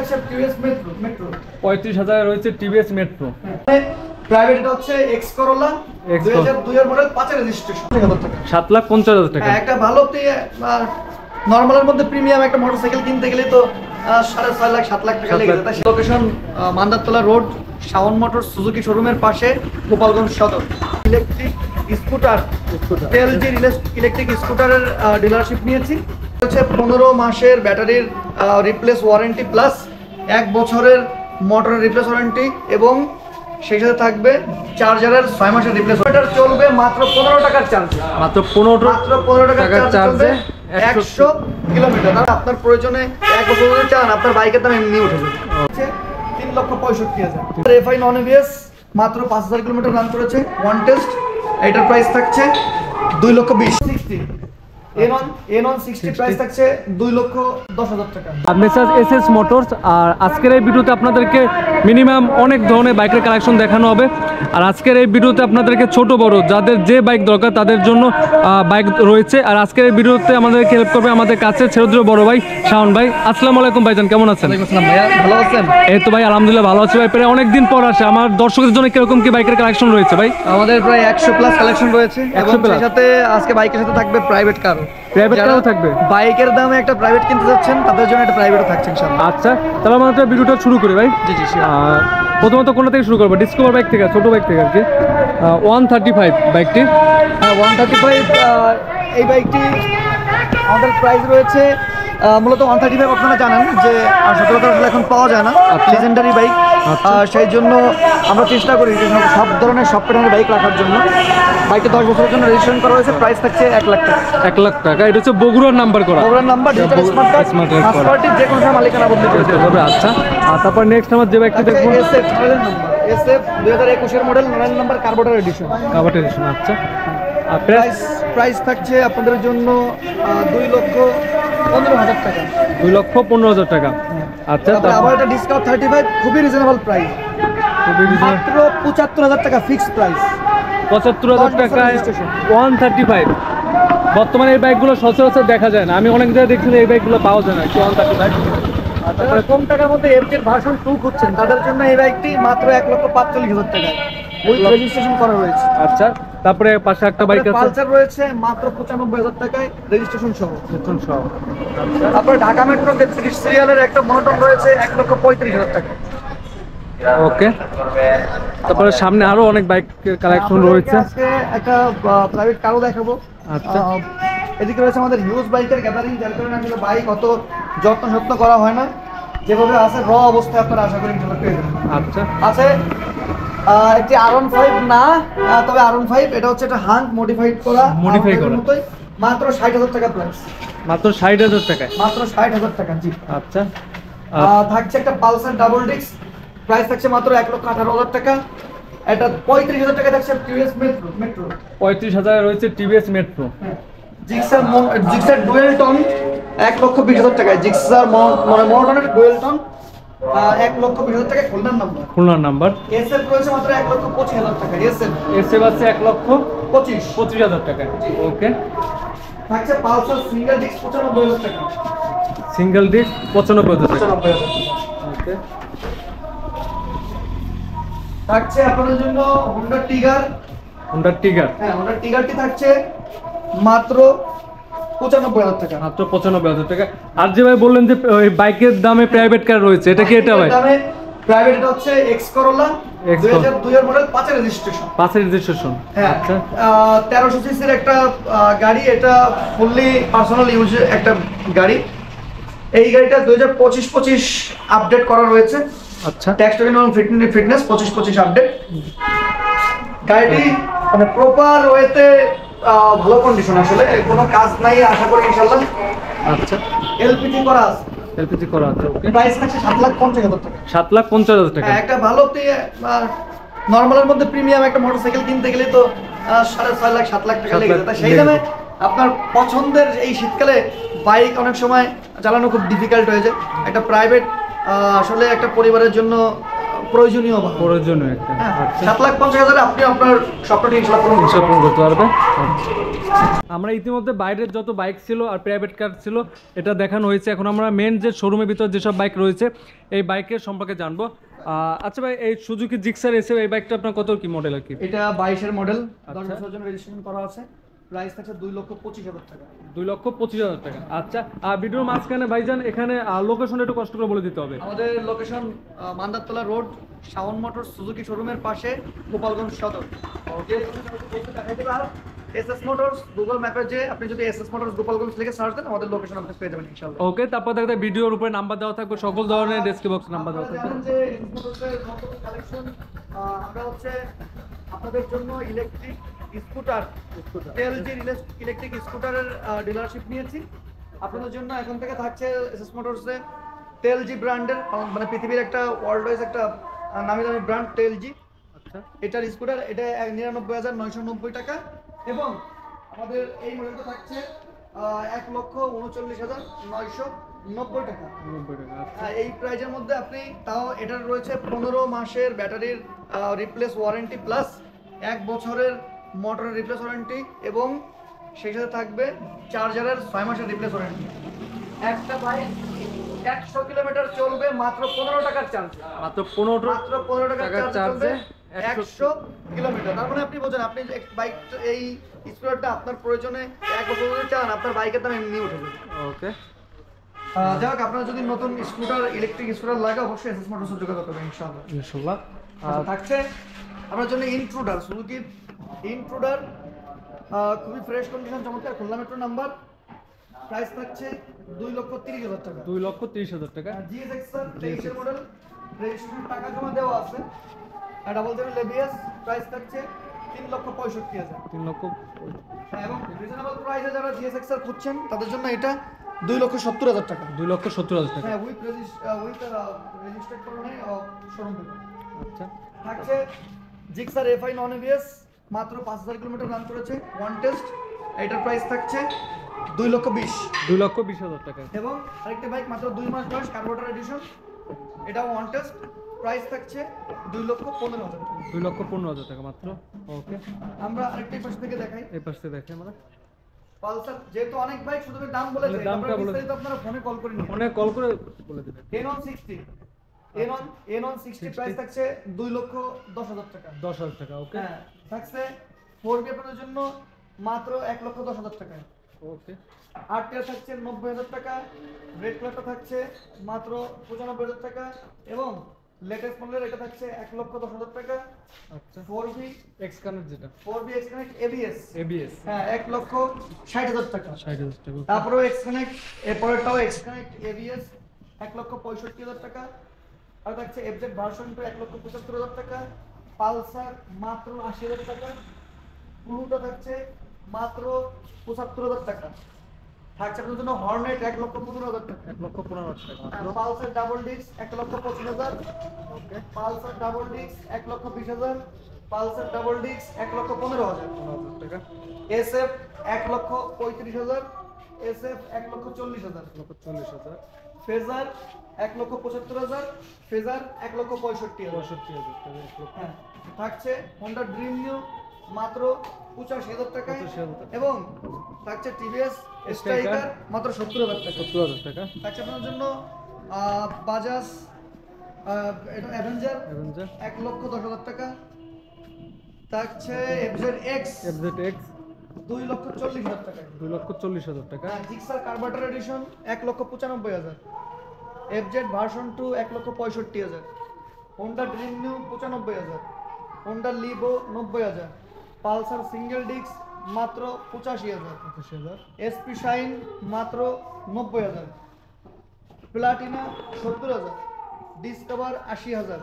থাকছে TVS metro 35,000 রয়েছে TVS metro. Private এটা হচ্ছে এক্স করোলা 2002 এর মডেল 5 এর রেজিস্ট্রেশন 7,000 টাকা। 7,50,000 টাকা। একটা ভালো নরমালের মধ্যে প্রিমিয়াম একটা মোটরসাইকেল কিনতে গেলে তো 6.5 লাখ 7 লাখ টাকা লেগে যায়। Location Mandartala road, Shaon motor Suzuki শোরুমের পাশে, Gopalganj Sadar. Electric scooter LG electric স্কুটারের ডিলারশিপ নিয়েছি। হচ্ছে 15 মাসের ব্যাটারির রিপ্লেস ওয়ারেন্টি প্লাস 1 বছরের মোটরের রিপ্লেস ওয়ারেন্টি এবং সেই সাথে থাকবে চার্জারের 6 মাসের রিপ্লেস। ওয়ারেন্টি চলবে মাত্র 15 টাকার চার্জে। মাত্র 15 টাকার চার্জে 100 কিলোমিটার। আপনার প্রয়োজনে 1 বছর যদি চান আপনার বাইকের দাম এমনি উঠে যাবে। 3,65,000। এফআই নন এবিএস মাত্র 5,000 কিলোমিটার রান করেছে, ওয়ান টেস্ট। এটার প্রাইস থাকছে 2,20,000। এনন 60 প্রাইস থাকছে 2,10,000 টাকা। Messrs SS motors. আর আজকের এই ভিডিওতে আপনাদেরকে মিনিমাম অনেক ধরনের বাইকের কালেকশন দেখানো হবে। আর আজকের এই ভিডিওতে আপনাদেরকে ছোট বড় যাদের যে বাইক দরকার তাদের জন্য বাইক রয়েছে। আর আজকের এই ভিডিওতে আমাদেরকে হেল্প করবে আমাদের কাছে ছেড়ে বড় ভাই শাওন ভাই। আসসালামু আলাইকুম ভাইজান, কেমন আছেন? ভাইয়া ভালো আছেন? এই তো ভাই আলহামদুলিল্লাহ ভালো আছি ভাই। প্রায় অনেকদিন পর আসে আমার দর্শকদের জন্য কিরকম কি বাইকের কালেকশন রয়েছে ভাই? আমাদের প্রায় 100 প্লাস কালেকশন রয়েছে এবং এর সাথে আজকে বাইকের সাথে থাকবে প্রাইভেট কার। প্রাইভেট কারও থাকবে। বাইকের দামে একটা প্রাইভেট কিনতে যাচ্ছেন তাদের জন্য একটা প্রাইভেটও থাকছে ইনশাআল্লাহ। আচ্ছা, তাহলে আমরা ভিডিওটা শুরু করি ভাই। জি জি। প্রথমত কোনটা থেকে শুরু করবো? ডিসকভার বাইক থেকে, ছোট বাইক থেকে আর কি। 135 বাইকটি। 135 এই বাইকটি আমাদের প্রাইস রয়েছে মূলত 135 আপনারা জানেন যে সচরাচর এখন পাওয়া যায় না, লিজেন্ডারি বাইক। সেই জন্য আমরা চেষ্টা করি যে সব ধরনের সব প্যাটার্নের বাইক রাখার জন্য। বাইকটা 10 বছরের জন্য রেজিস্ট্রেশন করা হয়েছে, প্রাইস থাকছে 1 লাখ টাকা। 1 লাখ টাকা। এটা হচ্ছে বগুড়ার নাম্বার করা, বগুড়ার নাম্বার, ডিজিটাল স্মার্ট কার্ড, যে কোনো সময় মালিকানা বদলে করতে হবে। আচ্ছা, আর তারপর নেক্সট আমার যে বাইকটি দেখবো এসএফ মডেলের নাম্বার, এসএফ 2021 এর মডেল, 9 নাম্বার কার্বোরেটর এডিশন। আচ্ছা, আর প্রাইস থাকছে আপনাদের জন্য 2,15,000 টাকা। 2,15,000 টাকা। আচ্ছা, আবার এটা ডিসকাউন্ট 35, খুবই রিজনেবল প্রাইস, মাত্র 75,000 টাকা ফিক্সড প্রাইস। 75,000 টাকায় 135। বর্তমানে এই বাইকগুলো সচরাচর দেখা যায় না, আমি অনেক জায়গায় দেখছি এই বাইকগুলো পাওয়া যায় না। 135। তারপরে কম টাকার মধ্যে এফজেড ভার্সন 2 খুঁজছেন তাদের জন্য এই বাইকটি মাত্র 1,45,000 টাকায় ওই রেজিস্ট্রেশন করা রয়েছে। আচ্ছা, তারপরে পাশে একটা বাইক আছে পালসার রয়েছে মাত্র 95,000 টাকায় রেজিস্ট্রেশন সহ। তারপরে ঢাকা মেট্রো 30 সিরিয়ালের একটা মনোটন রয়েছে 1,35,000 টাকা। ওকে, তারপরে সামনে আরো অনেক বাইক কালেকশন রয়েছে। আজকে একটা প্রাইভেট কারও দেখাবো। আচ্ছা, এদিকে রয়েছে আমাদের হিউজ বাইকের গ্যাদারিং, যার কারণে আসলে বাইক অত যত্ন করা হয় না, যেভাবে আছে র অবস্থায় আপনারা আশা করি ইনশাআল্লাহ পেয়ে যাবেন। আচ্ছা, আছে একটি R15 না, তবে R15 এটা হচ্ছে একটা হান্ট মডিফাই করা মতোই, মাত্র 60,000 টাকা প্রাইস। মাত্র 60,000 টাকায়। মাত্র 60,000 টাকা। জি। আচ্ছা, থাকছে একটা পালসার ডাবল ডিস্ক, প্রাইস থাকছে মাত্র 1,18,000 টাকা। এটা 35,000 টাকা থাকছে টিভিএস মেট্রো। 35,000 রয়েছে TVS metro. Gixxer dual ton 1,20,000 টাকায়। জিক্সার মনোটনের ডুয়েল টন 1,20,000 টাকায়, খুলনার নাম্বার। এসএফ রয়েছে মাত্র 1,25,000 টাকা। এসএফ আছে 1,25,000 টাকায়। ওকে, থাকছে পালসার সিঙ্গেল ডিস্ক 95,000 টাকা। সিঙ্গেল ডিস্ক 95,000 টাকা। ওকে, থাকছে আপনাদের জন্য হোন্ডা টিগার। হ্যাঁ, হোন্ডা টিগারটি থাকছে মাত্র 95,000 টাকা। মাত্র 95,000 টাকা। আর যে ভাই বললেন যে ওই বাইকের দামে প্রাইভেট কার রয়েছে, এটা কি? এটা ভাই প্রাইভেট, এটা হচ্ছে এক্স করোলা 2002 এর মডেল, 5 এর রেজিস্ট্রেশন। 5 এর রেজিস্ট্রেশন। আচ্ছা, 1300 সিসির একটা গাড়ি, এটা ফুললি পার্সোনাল ইউজ একটা গাড়ি। এই গাড়িটা 2025 আপডেট করা রয়েছে। আচ্ছা, ট্যাক্স টোকেন এবং ফিটনেস 25 আপডেট। গাড়িটি মানে প্রপার ওয়েতে ভালো কন্ডিশন, আসলে কোনো কাজ নাই আশা করি ইনশাআল্লাহ। আচ্ছা, এলপিজি করা আছে। ওকে, প্রাইস থাকছে 7,50,000 টাকা। 7,50,000 টাকা। একটা ভালো নরমালের মধ্যে প্রিমিয়াম একটা মোটরসাইকেল কিনতে গেলে তো 6.5 লাখ 7 লাখ টাকা লেগে যায়। সেই দামে আপনার পছন্দের এই শীতকালে বাইক অনেক সময় চালানো খুব ডিফিকাল্ট হয়ে যায়। একটা প্রাইভেট আসলে একটা পরিবারের জন্য প্রয়োজনীয় বাহন। প্রয়োজনীয় একটা। হ্যাঁ, আচ্ছা 7,50,000 আপনি আপনার স্বপ্নটি ইনশাআল্লাহ পূরণ করতে পূরণ করতে পারবে। আমরা ইতিমধ্যে বাইরের যত বাইক ছিল আর প্রাইভেট কার ছিল এটা দেখানো হয়েছে। এখন আমরা মেন যে শোরুমের ভিতর যেসব বাইক রয়েছে এই বাইকের সম্পর্কে জানবো। আচ্ছা ভাই, এই সুজুকি জিক্সার এসে এই বাইকটা আপনার কত কি মডেল আর কি? এটা 22-এর মডেল, 10 আচ্ছা। বছরের জন্য রেজিস্ট্রেশন করা আছে। প্রাইস থাকছে 2,25,000 টাকা। 2,25,000 টাকা। আচ্ছা, আর ভিডিওর মাঝখানে ভাইজান এখানে লোকেশন একটু কষ্ট করে বলে দিতে হবে। আমাদের location Mandartala road, Shaon motors Suzuki শোরুমের পাশে, গোপালগঞ্জ সদর। এসএস মোটরস গুগল ম্যাপে যে আপনি যদি এসএস মোটরস গোপালগঞ্জ লিখে সার্চ দেন আমাদের লোকেশন আপনি পেয়ে যাবেন ইনশাআল্লাহ। ওকে, তারপর দেখতে ভিডিওর উপরে নাম্বার দেওয়া থাকবে, সকল ধরনের ডেসক্রিপশন বক্স নাম্বার দেওয়া থাকবে। জানেন যে এসএস মোটরসের নতুন কালেকশন আমরা হচ্ছে আপনাদের জন্য ইলেকট্রিক স্কুটার টেলজি ইলেকট্রিক স্কুটারের ডিলারশিপ নিয়েছি। আপনাদের জন্য এখন থেকে থাকছে এসএস মোটরসে টেলজি ব্র্যান্ডের, মানে পৃথিবীর একটা ওয়ার্ল্ড ওয়াইজ একটা নামি দামি ব্র্যান্ড টেলজি। আচ্ছা, এটার স্কুটার এটা 99,990 টাকা এবং আমাদের এই মডেলটা থাকছে 1,39,990 টাকা। 90 টাকা। আচ্ছা, এই প্রাইজের মধ্যে আপনি তাও এটার রয়েছে 15 মাসের ব্যাটারির রিপ্লেস ওয়ারেন্টি প্লাস 1 বছরের মোটরের রিপ্লেস ওয়ারেন্টি এবং সেই সাথে থাকবে চার্জারের 6 মাসের রিপ্লেস ওয়ারেন্টি। একটা বাইক 100 কিলোমিটার চলবে মাত্র 15 টাকার চার্জ। মাত্র 15 টাকার টাকার চার্জে চার্জে 100 কিলোমিটার। তার মানে আপনি বোঝেন, আপনি বাইক এই স্কুটারটা আপনার প্রয়োজনে 1 বছর ধরে চালান, আপনার বাইকের দাম এমনি উঠে যাবে। ওকে, যাই হোক, আপনারা যদি নতুন স্কুটার ইলেকট্রিক স্কুটার লাগে অবশ্যই এসএস মোটরসে যোগাযোগ করবেন ইনশাআল্লাহ। ইনশাআল্লাহ। থাকছে আপনার জন্য ইন্ট্রুডার, সুজুকি ইন্ট্রুডার, খুবই ফ্রেশ কন্ডিশন, চমৎকার, খুলনা মেট্রো নাম্বার। প্রাইস থাকছে 2,30,000 টাকা। 2,30,000 টাকা। জিএসএক্সআর 23 মডেল, রেজিস্ট্রেশন টাকা জমা দেওয়া আছে। আর ডাবল জিরো লেবিএস, প্রাইস থাকছে 3,65,000। 3 লক্ষ। এবং রিজনেবল প্রাইসে যারা জিএসএক্সআর খুঁজছেন তাদের জন্য এটা 2,70,000 টাকা। 2,70,000 টাকা। হ্যাঁ, উইথ রেজিস্টার্ড করা নেই শোরুম থেকে। আচ্ছা, থাকছে জিক্সার এফআই নন এবিএস, মাত্র 5,000 কিলোমিটার রান করেছে, ওয়ান টেস্ট। এটার প্রাইস থাকছে 2,20,000। 2,20,000 টাকা। এবং আরেকটা বাইক মাত্র 2 মাস বয়স, কার্বোরেটর এডিশন, এটাও ওয়ান টেস্ট, প্রাইস থাকছে 2,15,000 টাকা। 2,15,000 টাকা মাত্র। ওকে, আমরা আরেকটা পাশ থেকে দেখাই, এই পাশে দেখে আমরা পালসার। যেহেতু অনেক বাইক শুধু আমি দাম বলে মানে যাই, দামটা তারপরে বলে বিস্তারিত আপনারা ফোনে কল করে নিন। ফোনে কল করে বলে দিবেন। N160 N160 প্রাইস থাকছে 2,10,000 টাকা। 10,000 টাকা। ওকে, হ্যাঁ, থাকছে 4B আপনাদের জন্য মাত্র 1,10,000 টাকা। ওকে, আরটিআর থাকছে 90,000 টাকা, রেড কালারটা থাকছে মাত্র 95,000 টাকা এবং লেটেস্ট মডেলের এটা থাকছে 1,10,000 টাকা। আচ্ছা, 4B এক্স কানেক্ট যেটা X Connect ABS, এবিএস হ্যাঁ 1,60,000 টাকা। 60,000 টাকা। তারপরেও X Connect, এরপরেরটাও X Connect ABS 1,65,000 টাকা। আর থাকছে FZ ভার্সন 2 1,75,000 টাকা। পালসার মাত্র 80,000 টাকা। পুরোটা থাকছে মাত্র 75,000 টাকা। থাকছে আপনার জন্য হর্নেট 1,15,000 টাকা। 1,15,000 টাকা মাত্র। Pulsar double disc 1,25,000। Okay, Pulsar double disc 1,20,000। Pulsar double disc 1,15,000। 15,000 টাকা। SF 1,35,000। SF 1,40,000। 1,40,000। ফেজার 1,75,000। ফেজার 1,65,000। 65,000 টাকা। 1 লক্ষ। হ্যাঁ, থাকছে হোন্ডা ড্রিম নিউ মাত্র 85,000 টাকায় 85,000 টাকা। এবং থাকছে টিভিএস স্ট্রাইকার মাত্র 70,000 টাকা। 70,000 টাকা। থাকছে আপনার জন্য বাজাজ এটা অ্যাভেঞ্জার অ্যাভেঞ্জার 1,10,000 টাকা। থাকছে এফজেড এক্স FZX 2,40,000 টাকায়। 2,40,000 টাকা। Gixxer carburettor edition 1,95,000। FZ version 2 1,65,000। Honda Dream new 95,000। Honda Livo 90,000। Pulsar single disc মাত্র 85,000। 25,000। এসপি শাইন মাত্র 90,000। প্লাটিনা 70,000। ডিসকভার 80,000।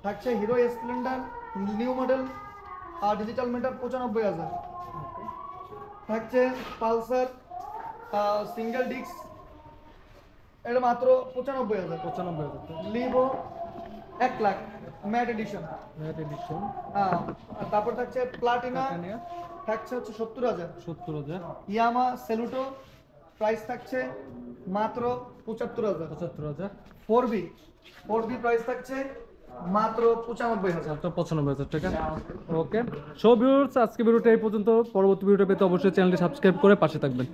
থাকছে হিরো স্প্লেন্ডার নিউ মডেল আর ডিজিটাল মিটার 95,000। থাকছে পালসার সিঙ্গেল ডিস্ক, এটা মাত্র 95,000। 95,000 টাকা। Livo 1 lakh matte edition. Matte edition আর তারপর থাকছে প্লাটিনা, টাকানিয়া থাকছে হচ্ছে 70,000। 70,000। ইয়ামা সেলুটো প্রাইস থাকছে মাত্র 75,000। 75,000। 4B প্রাইস থাকছে মাত্র 95,000। মাত্র 95,000 টাকা। ওকে, সো ভিউয়ার্স, আজকে ভিডিওটা এই পর্যন্ত। পরবর্তী ভিডিও পেতে অবশ্যই চ্যানেলটি সাবস্ক্রাইব করে পাশে থাকবেন।